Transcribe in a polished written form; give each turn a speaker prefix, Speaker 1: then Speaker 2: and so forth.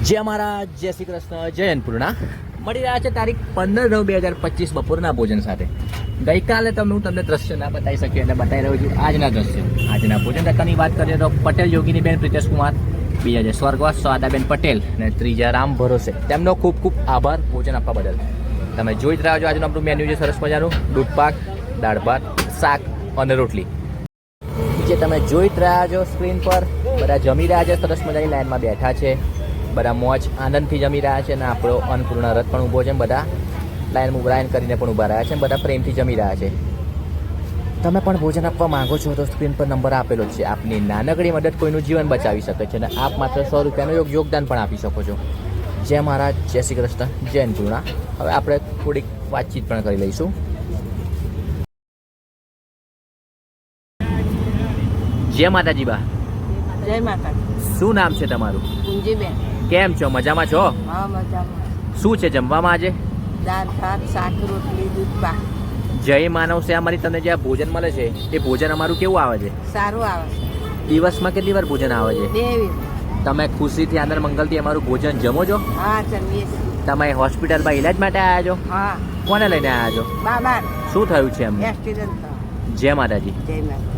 Speaker 1: જય મહારાજ, જય શ્રી કૃષ્ણ, જય અન્નપૂર્ણા. મળી રહ્યા છે તારીખ 15/9/2025 બપોરના ભોજન સાથે. ગઈકાલે હું તમને દ્રશ્ય ના બતાવી શક્યો એટલે બતાવી રહ્યો છું આજના દ્રશ્ય. આજના ભોજન રકાની વાત કરીએ તો પટેલ યોગીનીબેન પ્રિતેશ કુમાર, બીજા છે સ્વર્ગવાસ સ્વાદાબેન પટેલ અને ત્રીજા રામ ભરોસે. તેમનો ખૂબ ખૂબ આભાર ભોજન આપવા બદલ. તમે જોઈ જ રહ્યા છો આજનું આપણું મેન્યુ છે સરસ મજાનું. દૂધ પાક, દાળ ભાત, શાક અને રોટલી જે તમે જોઈ જ રહ્યા છો સ્ક્રીન પર. બધા જમી રહ્યા છે, સરસ મજાની લાઈનમાં બેઠા છે. બધા મોજ આનંદથી જમી રહ્યા છે અને આપણો અન્નપૂર્ણા રથ પણ ઊભો છે. બધા લાઈન ઉભરાઈન કરીને પણ ઊભા રહ્યા છે. બધા પ્રેમથી જમી રહ્યા છે. તમે પણ ભોજન આપવા માંગો છો તો સ્ક્રીન પર નંબર આપેલો છે. આપની નાનકડી મદદ કોઈનું જીવન બચાવી શકે છે અને આપ માત્ર 100 રૂપિયાનું યોગદાન પણ આપી શકો છો. જય મહારાજ, જય શ્રી કૃષ્ણ, જય અન્નપૂર્ણા. હવે આપણે થોડીક વાતચીત પણ કરી લઈશું. જય માતાજી બા.
Speaker 2: જય માતાજી.
Speaker 1: શું નામ છે તમારું?
Speaker 2: કુંજીબેન.
Speaker 1: કેમ છો? મજામાં છો?
Speaker 2: હા, મજામાં.
Speaker 1: શું છે જમવામાં આજે?
Speaker 2: દાળ ભાત, શાક, રોટલી, દૂધ પાક.
Speaker 1: જય માનવ સેવામાંથી તમને જે આ ભોજન મળે છે એ ભોજન અમારું કેવું આવે છે?
Speaker 2: સારું આવે છે.
Speaker 1: દિવસમાં કેટલી વાર ભોજન આવે છે?
Speaker 2: 2 વાર.
Speaker 1: તમે ખુશીથી આનંદ મંગલથી અમારું ભોજન જમો છો?
Speaker 2: હા, જમીએ છીએ.
Speaker 1: તમે હોસ્પિટલમાં ઇલાજ માટે આવ્યા છો?
Speaker 2: હા.
Speaker 1: કોને લઈને આવ્યા છો?
Speaker 2: બાબા
Speaker 1: શું થયું છે એમને?
Speaker 2: એક્સિડન્ટ થયો.
Speaker 1: જય માતાજી.
Speaker 2: જય માતા.